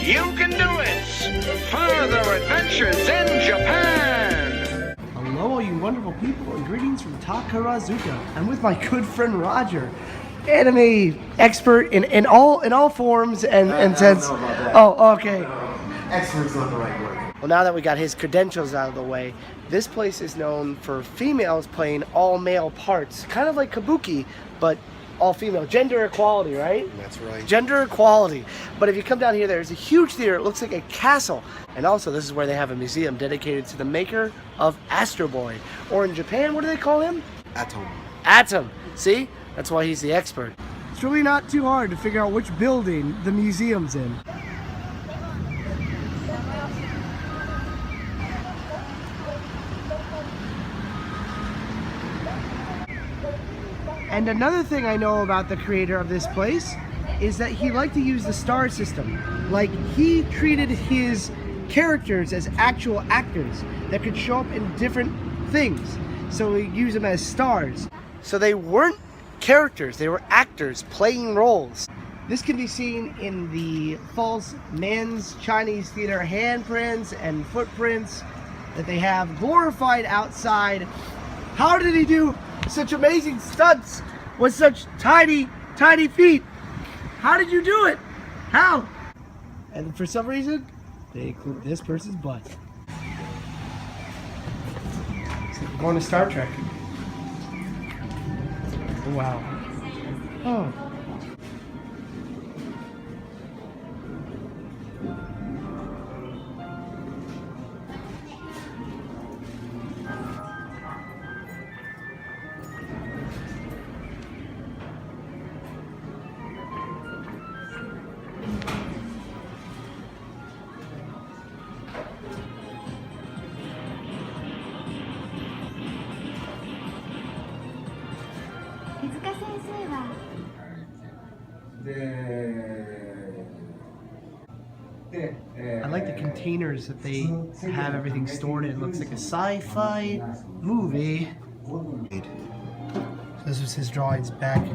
You can do it! Further adventures in Japan! Hello, all you wonderful people, and greetings from Takarazuka. I'm with my good friend Roger, anime expert in all forms and sense. I don't know about that. Oh, okay. Expert's not the right word. Well, now that we got his credentials out of the way, this place is known for females playing all male parts, kind of like Kabuki, but all female. Gender equality, right? That's right. Gender equality. But if you come down here, there's a huge theater. It looks like a castle. And also, this is where they have a museum dedicated to the maker of Astroboy. Or in Japan, what do they call him? Atom. Atom. See? That's why he's the expert. It's really not too hard to figure out which building the museum's in. And another thing I know about the creator of this place is that he liked to use the star system. Like, he treated his characters as actual actors that could show up in different things. So he used them as stars. So they weren't characters, they were actors playing roles. This can be seen in the false Man's Chinese theater handprints and footprints that they have glorified outside. How did he do such amazing stunts with such tiny feet? How did you do it? How? And for some reason, they include this person's butt. It's like we're going to Star Trek. Wow. Oh. Tezuka 先生は I like the containers that they have everything stored in. It looks like a sci-fi movie. This was his drawings back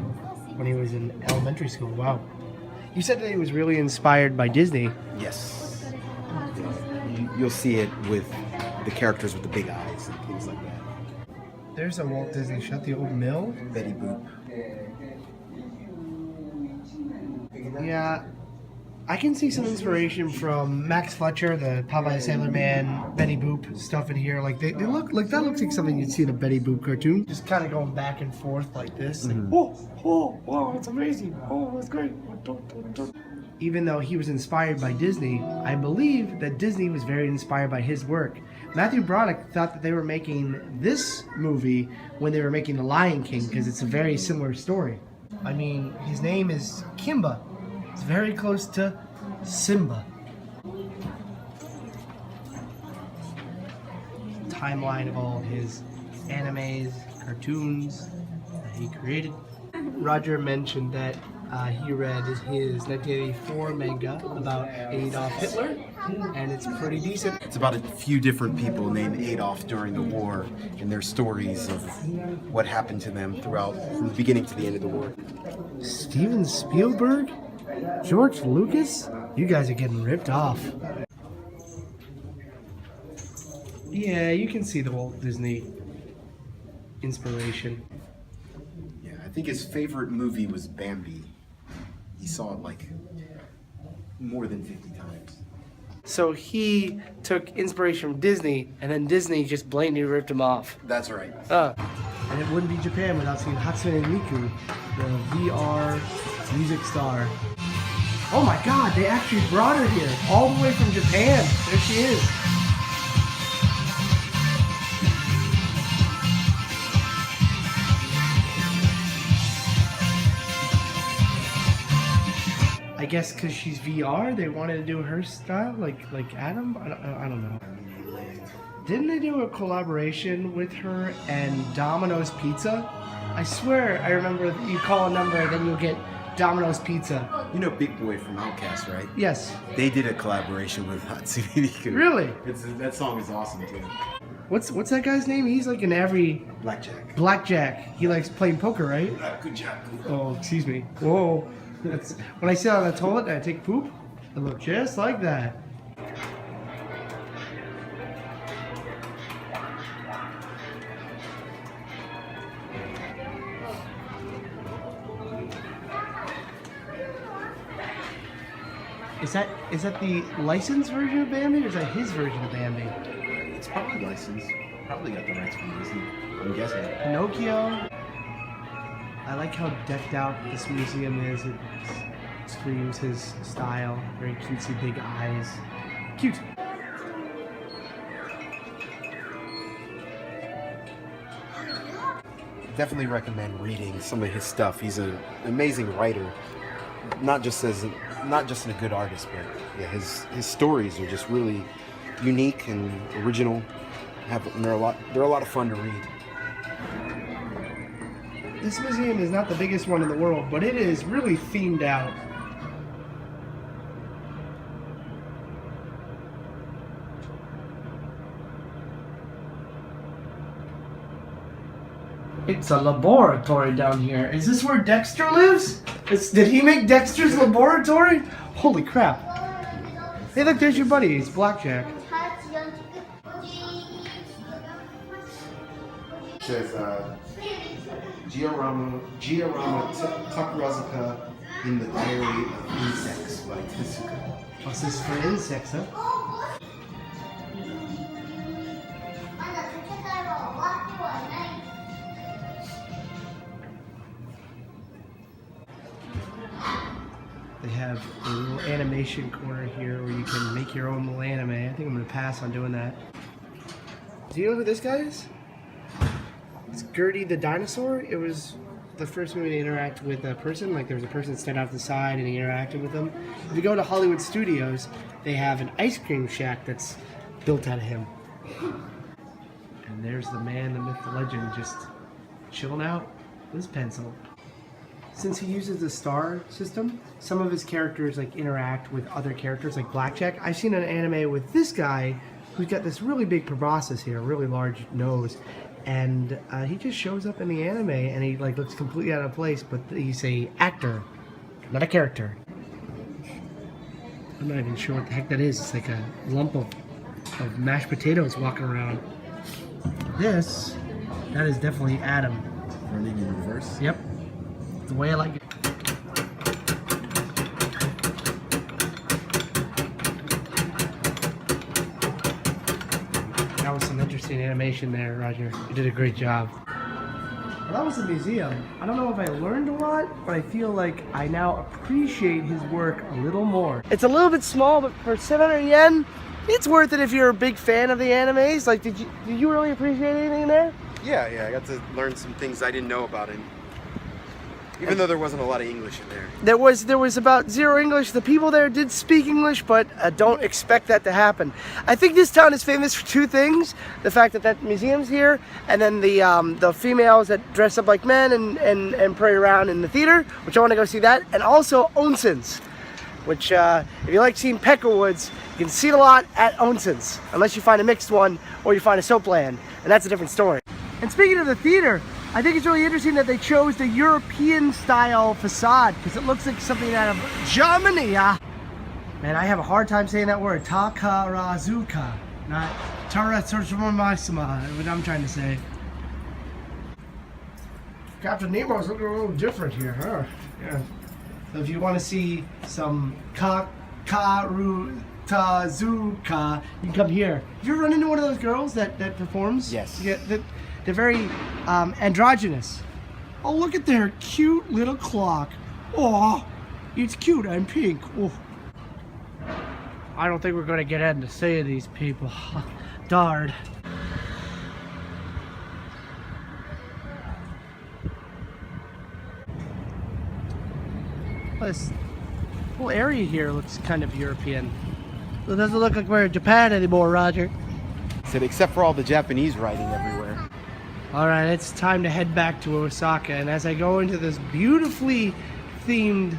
when he was in elementary school. Wow. You said that he was really inspired by Disney. Yes. You'll see it with the characters with the big eyes and things like that. There's a Walt Disney shot, the old mill. Betty Boop. Yeah, I can see some inspiration from Max Fletcher, the Popeye the Sailor Man, Betty Boop stuff in here. Like they look like that looks like something you'd see in a Betty Boop cartoon. Just kind of going back and forth like this. Like, oh, wow, it's amazing. Oh, that's great. Even though he was inspired by Disney, I believe that Disney was very inspired by his work. Matthew Broderick thought that they were making this movie when they were making The Lion King because it's a very similar story. I mean, his name is Kimba. It's very close to Simba. Timeline of all of his animes, cartoons that he created. Roger mentioned that he read his 1984 manga about Adolf Hitler, and it's pretty decent. It's about a few different people named Adolf during the war and their stories of what happened to them throughout, from the beginning to the end of the war. Steven Spielberg? George Lucas? You guys are getting ripped off. Yeah, you can see the Walt Disney inspiration. Yeah, I think his favorite movie was Bambi. He saw it like more than 50 times. So he took inspiration from Disney, and then Disney just blatantly ripped him off. That's right. And it wouldn't be Japan without seeing Hatsune Miku, the VR music star. Oh my god, they actually brought her here, all the way from Japan. There she is. I guess because she's VR, they wanted to do her style, like Adam? I don't know. Didn't they do a collaboration with her and Domino's Pizza? I swear I remember you call a number and then you'll get Domino's Pizza. You know Big Boy from Outkast, right? Yes. They did a collaboration with Hatsune Miku. Really? That song is awesome too. What's that guy's name? He's like in every... Blackjack. Blackjack. He likes playing poker, right? Good job. Oh, excuse me. Whoa. That's when I sit on the toilet and I take poop. They look just like that. Is that the licensed version of Bambi, or is that his version of Bambi? It's probably licensed. Probably got the rights from Disney. I'm guessing. Pinocchio. I like how decked out this museum is. It screams his style. Very cutesy, big eyes. Cute. Definitely recommend reading some of his stuff. He's an amazing writer. Not just in a good artist, but yeah, his stories are just really unique and original. They're a lot of fun to read. This museum is not the biggest one in the world, but it is really themed out. It's a laboratory down here. Is this where Dexter lives? Did he make Dexter's laboratory? Holy crap. Hey, look, there's your buddy. He's Blackjack. It says, Giorama Takarazuka in the Diary of Insects by Tezuka. What's this for insects, huh? They have a little animation corner here where you can make your own little anime. I think I'm going to pass on doing that. Do you know who this guy is? It's Gertie the dinosaur. It was the first movie to interact with a person. Like, there was a person standing off the side and he interacted with them. If you go to Hollywood Studios, they have an ice cream shack that's built out of him. And there's the man, the myth, the legend, just chilling out with his pencil. Since he uses the star system, some of his characters like interact with other characters like Blackjack. I've seen an anime with this guy who's got this really big proboscis here, a really large nose, and he just shows up in the anime and he like looks completely out of place, but he's a actor, not a character. I'm not even sure what the heck that is. It's like a lump of mashed potatoes walking around. That is definitely Adam. Running in reverse? Yep. The way I like it. That was some interesting animation there, Roger. You did a great job. Well, that was the museum. I don't know if I learned a lot, but I feel like I now appreciate his work a little more. It's a little bit small, but for 700 yen, it's worth it if you're a big fan of the animes. Like, did you really appreciate anything in there? Yeah, I got to learn some things I didn't know about him. Even though there wasn't a lot of English in there. There was about zero English. The people there did speak English, but don't expect that to happen. I think this town is famous for two things. The fact that museum's here, and then the females that dress up like men and parade around in the theater, which I want to go see that. And also onsens, which if you like seeing peckerwoods, you can see it a lot at onsens. Unless you find a mixed one or you find a soap land, and that's a different story. And speaking of the theater, I think it's really interesting that they chose the European style facade because it looks like something out of Germany. Man, I have a hard time saying that word. Takarazuka, not Taratsuma, what I'm trying to say. Captain Nemo's looking a little different here, huh? Yeah. So if you want to see some Tazuka, you can come here. Have you ever run into one of those girls that performs? Yes. Yeah, they're very androgynous. Oh, look at their cute little clock. Oh, it's cute and pink. Oh. I don't think we're going to get in to see these people. Darn. This whole area here looks kind of European. It doesn't look like we're in Japan anymore, Roger. Said except for all the Japanese writing everywhere. All right, it's time to head back to Osaka, and as I go into this beautifully themed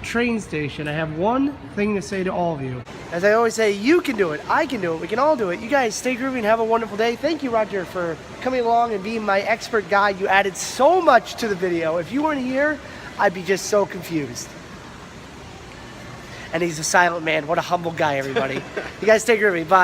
train station, I have one thing to say to all of you. As I always say, you can do it, I can do it, we can all do it. You guys stay groovy and have a wonderful day. Thank you, Roger, for coming along and being my expert guide. You added so much to the video. If you weren't here, I'd be just so confused. and he's a silent man. What a humble guy, everybody. You guys take care of me. Bye.